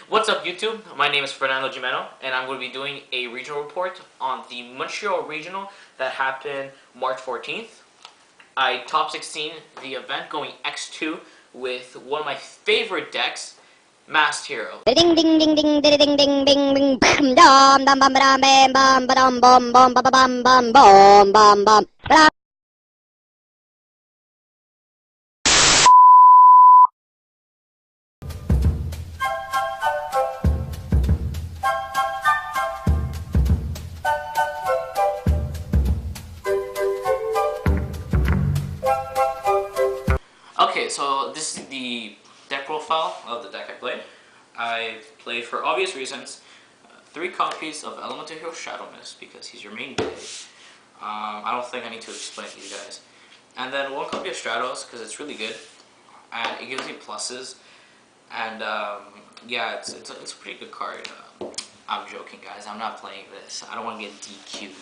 What's up YouTube? My name is Fernando Gimeno and I'm going to be doing a regional report on the Montreal Regional that happened March 14th. I top 16 the event going X2 with one of my favorite decks, Masked Hero. Ding ding ding ding ding ding ding ding ding bam dum bam bam bam bam bam bam bam bam bam bam bam bam bam bam. Okay, so this is the deck profile of the deck I played. I played, for obvious reasons, 3 copies of Elemental Hero Shadow Mist because he's your main play. I don't think I need to explain to you guys. And then 1 copy of Stratos because it's really good and it gives me pluses. And yeah, it's a pretty good card. I'm joking, guys. I'm not playing this. I don't want to get DQ'd.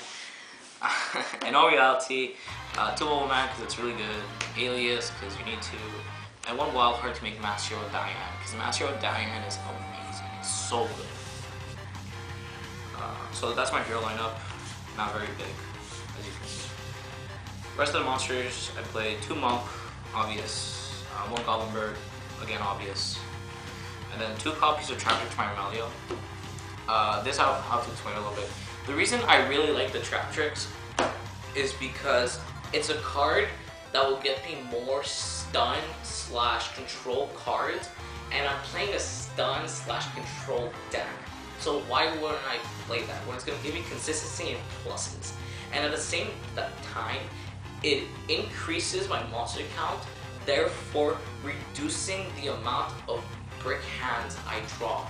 In all reality, 2 Mobile Man because it's really good, Alias because you need to, and 1 wild card to make Masked Hero Diane because Masked Hero Diane is amazing. It's so good. So that's my hero lineup. Not very big, as you can see. Rest of the monsters, I played 2 Monk, obvious, 1 Goblin Bird, again obvious, and then 2 copies of Trap Trick to my Remalio. This I'll have to explain a little bit. The reason I really like the Trap Tricks is because it's a card that will get me more stun / control cards, and I'm playing a stun / control deck. So why wouldn't I play that when it's going to give me consistency and pluses? And at the same time, it increases my monster count, therefore reducing the amount of brick hands I draw.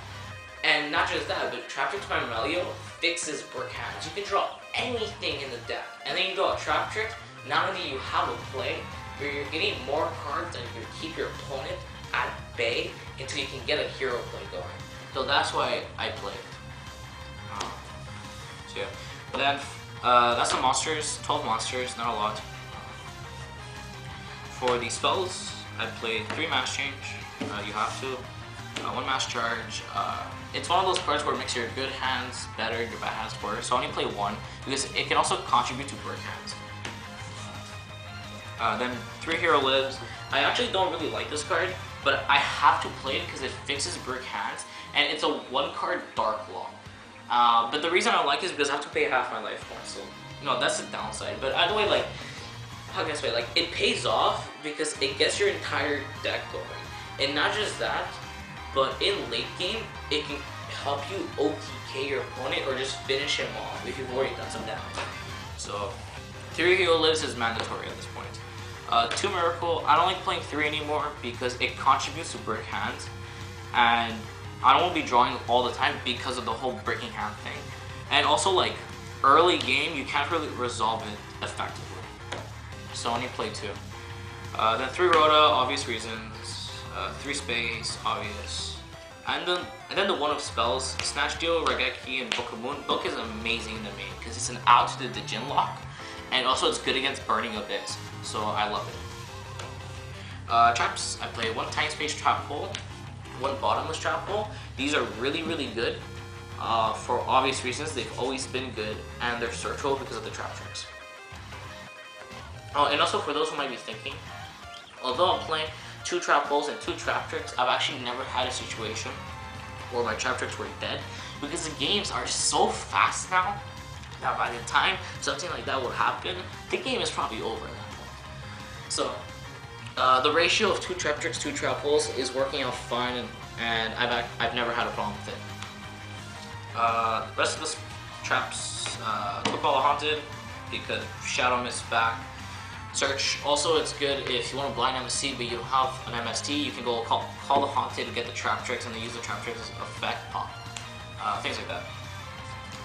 And not just that, but Trap Trick to my Remalio fixes brick hands. You can draw anything in the deck, and then you draw a Trap Trick. Not only do you have a play, but you're getting more cards and you keep your opponent at bay until you can get a hero play going. So that's why I play it. So yeah. But then that's the monsters. 12 monsters, not a lot. For the spells, I played 3 Mass Change. You have to. 1 Mass Charge. It's one of those cards where it makes your good hands better, your bad hands worse. So I only play 1 because it can also contribute to brick hands. Then 3 Hero Lives. I actually don't really like this card, but I have to play it because it fixes brick hands, and it's a 1 card Dark Law. But the reason I like it is because I have to pay half my life points. So that's the downside. But either way, like, how can I say, like, it pays off because it gets your entire deck going, and not just that, but in late game, it can help you OTK your opponent or just finish him off if you've already done some damage. So 3 Hero Lives is mandatory at this point. 2 Miracle, I don't like playing 3 anymore because it contributes to brick hands, and I don't want to be drawing all the time because of the whole breaking hand thing. And also, like, early game, you can't really resolve it effectively. So I only play 2. Then 3 Rhoda, obvious reasons. 3 Space, obvious. And then the 1 of spells, Snatch Deal, Regeki, and Book of Moon. Book is amazing in the main because it's an out to the Djinn lock, and also it's good against Burning Abyss, so I love it. Traps, I play 1 Tiny Space Trap Hole, 1 Bottomless Trap Hole. These are really, really good. For obvious reasons, they've always been good, and they're searchable because of the Trap Tricks. Oh, and also for those who might be thinking, although I'm playing 2 Trap Holes and 2 Trap Tricks, I've actually never had a situation where my Trap Tricks were dead because the games are so fast now that by the time something like that would happen, the game is probably over at that point. So the ratio of 2 Trap Tricks, 2 Trap Holes is working out fine, and I've never had a problem with it. The rest of the traps, Football Haunted because Shadow Mist is back. Search, also it's good if you want to blind MSC but you don't have an MST, you can go call the Haunted to get the Trap Tricks and then use the Trap Tricks as effect pop. Things like that.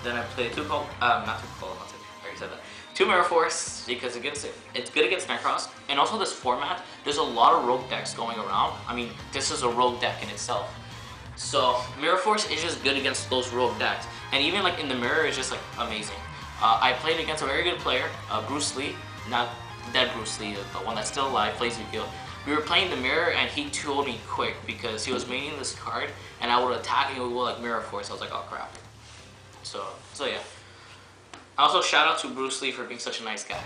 Then I played 2 Call, not 2 Call the Haunted, I already said that. 2 Mirror Force because it's good against Necros, and also this format, there's a lot of rogue decks going around. I mean, this is a rogue deck in itself. So Mirror Force is just good against those rogue decks, and even like in the mirror is just like amazing. I played against a very good player, Bruce Lee, not dead Bruce Lee, the one that's still alive, plays Yu-Gi-Oh! we were playing the mirror and he told me quick because he was maining this card and I would attack and he would go like mirror force. I was like, oh crap. So yeah. Also shout out to Bruce Lee for being such a nice guy.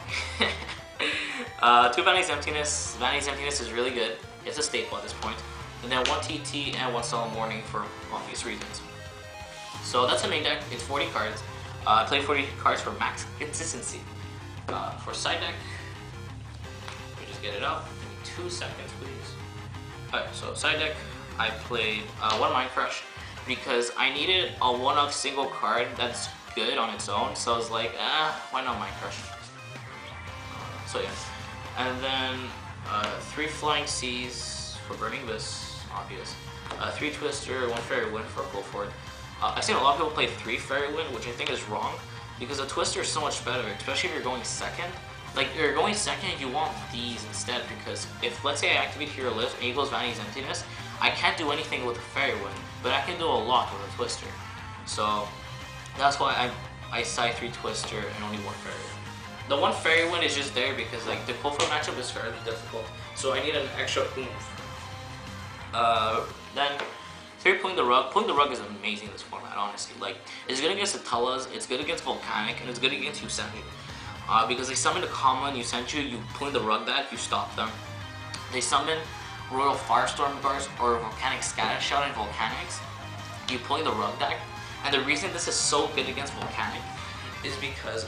2 Vanity's Emptiness. Vanity's Emptiness is really good. It's a staple at this point. And then 1 TT and 1 Solemn Warning for obvious reasons. So that's the main deck. It's 40 cards. I play 40 cards for max consistency. For side deck, let me just get it up. Give me 2 seconds, please. Alright, so side deck, I played 1 Mind Crush because I needed a one-of single card that's good on its own. So I was like, why not Mind Crush? So yeah, and then 3 Flying Seas for Burning Abyss, obvious. 3 Twister, 1 Fairy Wind for Coldford. I've seen a lot of people play 3 Fairy Wind, which I think is wrong, because a Twister is so much better, especially if you're going second. Like, if you're going second, you want these instead, because if, let's say I activate Hero Lift and he goes Vanity's Emptiness, I can't do anything with a Fairy Wind, but I can do a lot with a Twister. So, that's why I side 3 Twister and only 1 Fairy Wind. The 1 Fairy Wind is just there because, like, the Coldford matchup is fairly difficult, so I need an extra oomph. Then, 3 Pulling the Rug. Pulling the Rug is amazing in this format, honestly. Like, it's good against Atellas, it's good against Volcanic, and it's good against Yusenju. Because they summon the common Yusenju, you Pulling the Rug that, you stop them. They summon Royal Firestorm Guards or Volcanic Scatter Shot and Volcanics, you Pulling the Rug deck. And the reason this is so good against Volcanic is because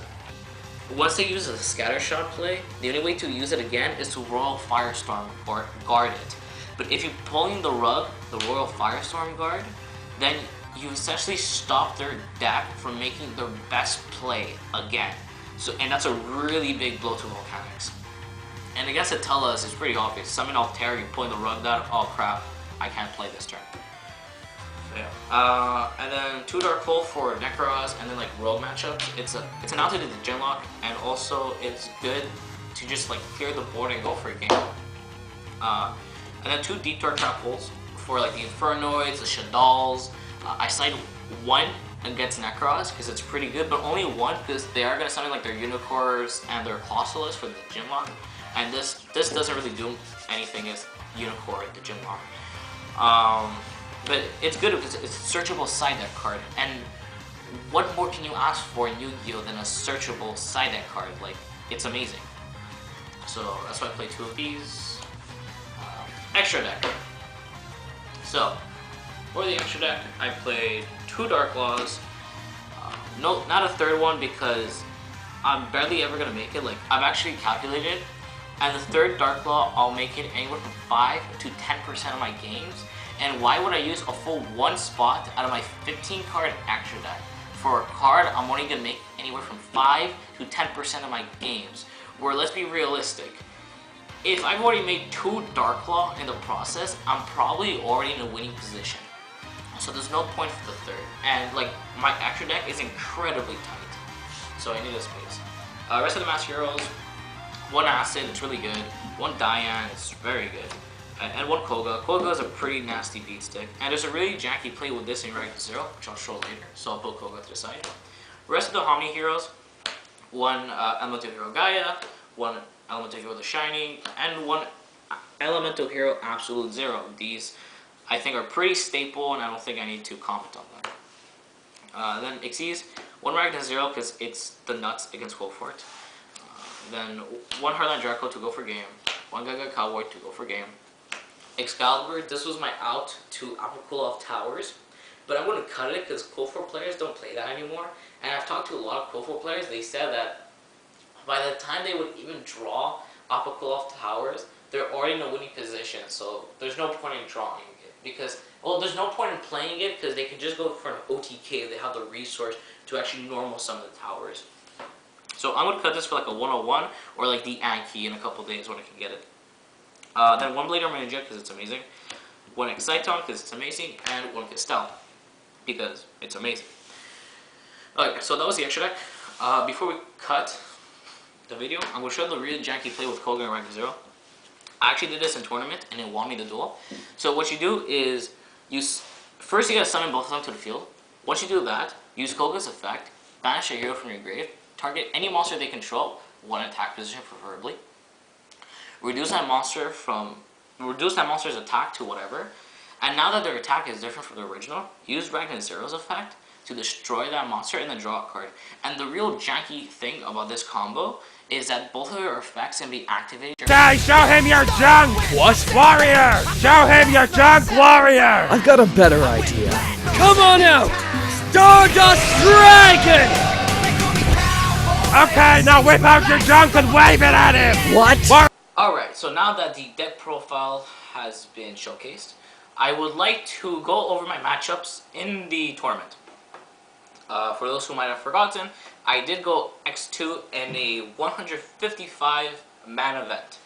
once they use a Scatter Shot play, the only way to use it again is to Royal Firestorm or guard it. But if you Pulling the Rug, the Royal Firestorm Guard, then you essentially stop their deck from making their best play again. So, and that's a really big blow to Volcanics. And against Atellas, it's pretty obvious. Summon Altair, you're Pulling the Rug down, oh crap, I can't play this turn. So yeah. And then 2 Dark Hole for Necros, and then like Rogue matchups. It's an altitude to Genlock, and also it's good to just like clear the board and go for a game. And then 2 Deep Dark Trap Holes for like the Infernoids, the Shadals. I side 1 against Necros because it's pretty good, but only 1 because they are going to summon like their Unicorns and their Colossalus for the Genlock. And this doesn't really do anything against Unicorn, the Genlock. But it's good because it's a searchable side deck card. And what more can you ask for in Yu-Gi-Oh than a searchable side deck card? Like, it's amazing. So that's why I play 2 of these. Extra deck. So, for the extra deck, I played 2 Dark Laws. No, not a third one because I'm barely ever gonna make it. Like, I've actually calculated, and the 3rd Dark Law, I'll make it anywhere from 5 to 10% of my games. And why would I use a full 1 spot out of my 15 card extra deck? For a card, I'm only gonna make anywhere from 5 to 10% of my games. Where, let's be realistic, if I've already made 2 Dark Law in the process, I'm probably already in a winning position. So there's no point for the 3rd. And like, my extra deck is incredibly tight. So I need a space. Rest of the Master Heroes, 1 Acid, it's really good. 1 Diane, it's very good. And 1 Koga. Koga is a pretty nasty beat stick. And there's a really janky play with this in Rank 0, which I'll show later. So I'll put Koga to the side. Rest of the Omni Heroes, 1 Elemental Hero Gaia, 1 Elemental Hero The Shining, and 1 Elemental Hero Absolute Zero. These, I think, are pretty staple, and I don't think I need to comment on them. Then Xyz, 1 Ragnar Zero, because it's the nuts against Wolfort. Then 1 Heartland Draco to go for game, 1 Gaga Cowboy to go for game. Excalibur, this was my out to Apokulov Towers, but I'm going to cut it because Wolfort players don't play that anymore. And I've talked to a lot of Wolfort players, they said that by the time they would even draw Apokulov Towers, they're already in a winning position, so there's no point in drawing it. Because, well, there's no point in playing it because they can just go for an OTK if they have the resource to actually normal some of the towers. So I'm going to cut this for like a 101 or like the Anki in a couple days when I can get it. Then 1 Blade Armor Ninja because it's amazing, 1 Exciton because it's amazing, and 1 Castell because it's amazing. Okay, so that was the extra deck. Before we cut the video, I'm going to show the really janky play with Koga and Rank 0. I actually did this in tournament and it won me the duel. So what you do is, first you gotta summon both of them to the field. Once you do that, use Koga's effect, banish a hero from your grave, target any monster they control, 1 attack position preferably. Reduce that monster from reduce that monster's attack to whatever, and now that their attack is different from the original, use Rank and Zero's effect to destroy that monster and then draw a card. And the real janky thing about this combo is that both of your effects can be activated. Guys, show him your junk! What? Warrior! Show him your junk, warrior! I've got a better idea. Come on out! Stardust Dragon! Okay, now whip out your junk and wave it at him! What? Alright, so now that the deck profile has been showcased, I would like to go over my matchups in the tournament. For those who might have forgotten, I did go X2 in a 155 man event.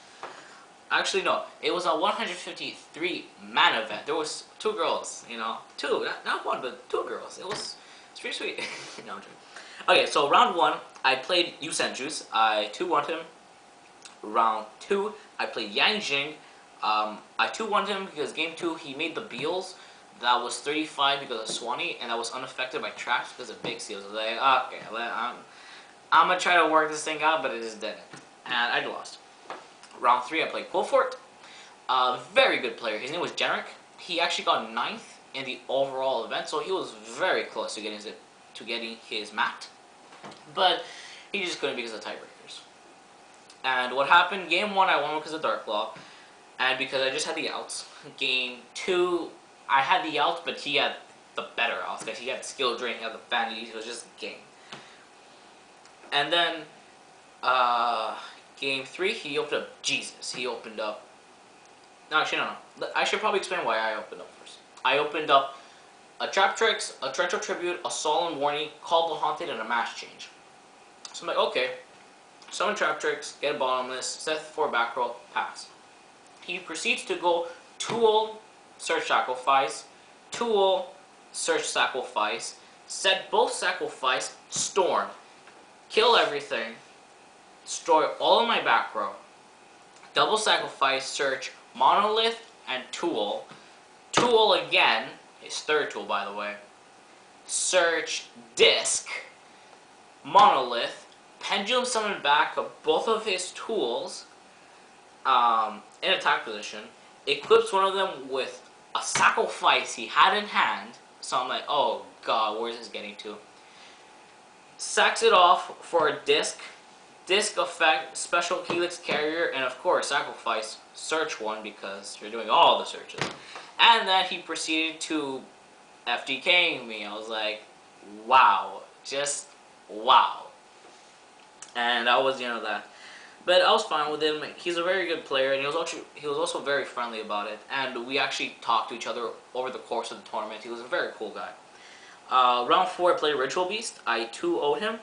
Actually, no, it was a 153 man event. There was 2 girls, you know, 2, not 1, but 2 girls. It's pretty sweet. No, I'm joking. Okay, so round 1, I played Yu Senju's. I 2-1'd him. Round 2, I played Yang Jing. I 2-1'd him because game 2 he made the Beals. That was 35 because of Swanee, and that was unaffected by traps because of Big Seals. I was like, okay, I'm gonna try to work this thing out, but it just didn't. And I lost. Round 3, I played Quillfort. Very good player. His name was Generic. He actually got 9th in the overall event, so he was very close to getting his mat. But he just couldn't because of tiebreakers. And what happened? Game 1, I won because of Dark Claw, and because I just had the outs. Game 2, I had the outs, but he had the better outs because he had skill drain, he had the vanity. It was just a game. And then game 3, he opened up Jesus. He opened up. No, actually, no. I should probably explain why I opened up first. I opened up a Trap Tricks, a Torrential Tribute, a Solemn Warning, Call the Haunted, and a Mass Change. So I'm like, okay. Summon Trap Tricks, get a Bottomless, set 4 back row, pass. He proceeds to go 2-0 Search Sacrifice, 2-0 Search Sacrifice, set both Sacrifice, Storm, kill everything, destroy all of my back row, double Sacrifice, Search, Monolith, and Tool. Tool again, his third tool by the way, Search, Disc, Monolith, Pendulum summon back both of his tools in attack position, equips one of them with a sacrifice he had in hand, so I'm like, oh god, where's this getting to? Sacks it off for a disc effect, special helix carrier, and of course sacrifice search one because you're doing all the searches. And then he proceeded to FDKing me. I was like, wow, just wow. And I was, that. But I was fine with him. He's a very good player, and he was also very friendly about it. And we actually talked to each other over the course of the tournament. He was a very cool guy. Round 4, I played Ritual Beast. I 2-0'd him.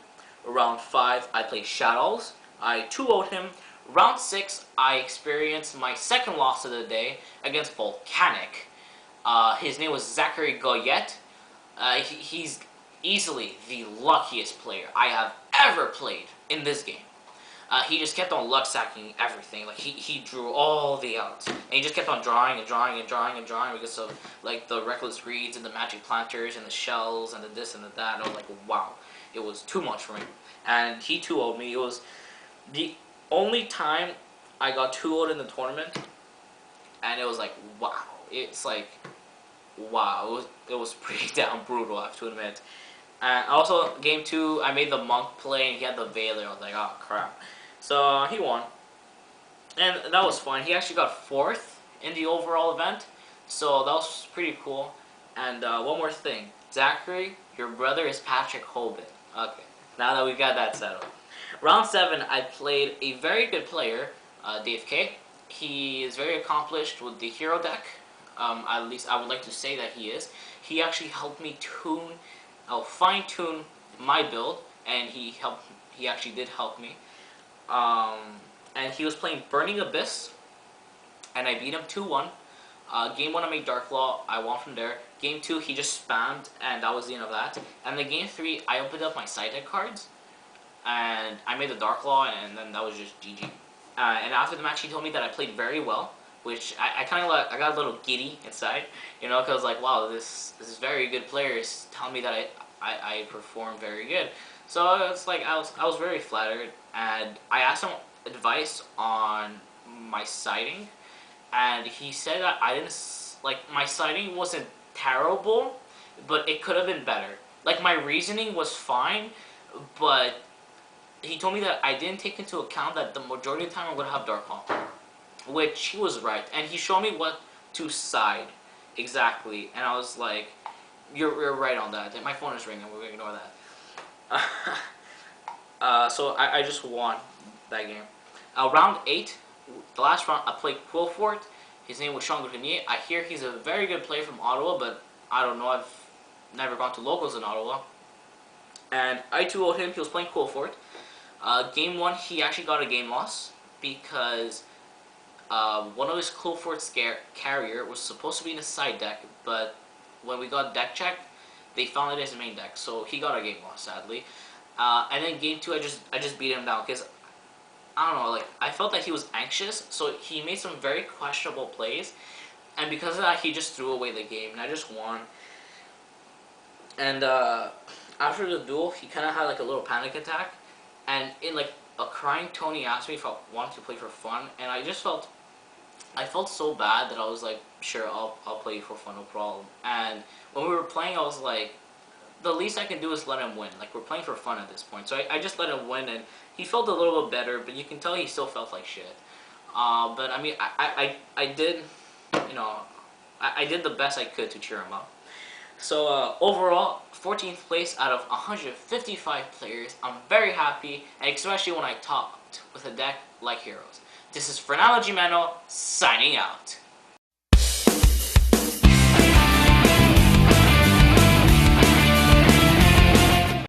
Round 5, I played Shadows. I 2-0'd him. Round 6, I experienced my second loss of the day against Volcanic. His name was Zachary Goyette. He's easily the luckiest player I have ever played in this game. He just kept on luck sacking everything. Like he drew all the outs, and he just kept on drawing and drawing and drawing and drawing because of like the Reckless Reeds and the Magic Planters and the Shells and the this and the that. And I was like, wow, it was too much for me. And he 2-0'd me. It was the only time I got 2-0'd in the tournament, and it was like, wow. It's like, wow. It was pretty damn brutal, I have to admit. And also, game 2, I made the Monk play, and he had the Veiler. I was like, oh crap. So he won, and that was fun. He actually got 4th in the overall event, so that was pretty cool. And one more thing, Zachary, your brother is Patrick Hoban. Okay, now that we've got that settled. Round 7, I played a very good player, Dave K. He is very accomplished with the hero deck. At least I would like to say that he is. He actually helped me fine-tune my build, and he actually did help me. And he was playing Burning Abyss, and I beat him 2-1. Game 1, I made Dark Law. I won from there. Game 2, he just spammed, and that was the end of that. And then Game 3, I opened up my side deck cards, and I made the Dark Law, and then that was just GG. And after the match, he told me that I played very well, which I kind of I got a little giddy inside, because like, wow, this is very good players telling me that I performed very good. So it's like I was very flattered, and I asked him advice on my siding, and he said that I didn't like my siding wasn't terrible, but it could have been better. Like my reasoning was fine, but he told me that I didn't take into account that the majority of the time I'm gonna have dark law, which he was right, and he showed me what to side exactly, and I was like, "You're right on that." My phone is ringing. We're gonna ignore that. So I just won that game. Round 8, the last round, I played Quillfort. His name was Sean Grenier. I hear he's a very good player from Ottawa, but I don't know. I've never gone to locals in Ottawa. And I 2-0'd him. He was playing Quillfort. Game 1, he actually got a game loss because one of his Quillfort carrier was supposed to be in his side deck, but when we got deck checked, they found it in his main deck, so he got a game loss, sadly. And then game 2, I just beat him down because I don't know, like I felt that he was anxious, so he made some very questionable plays, and because of that, he just threw away the game, and I just won. And after the duel, he kind of had like a little panic attack, and in like a crying tone, he asked me if I wanted to play for fun, and I felt so bad that I was like, sure, I'll play for fun, no problem. And when we were playing, I was like, the least I can do is let him win. Like, we're playing for fun at this point. So I just let him win, and he felt a little bit better, but you can tell he still felt like shit. But I mean, I did, you know, I did the best I could to cheer him up. So overall, 14th place out of 155 players. I'm very happy, and especially when I talked with a deck like Heroes. This is Fernando Gimeno, signing out.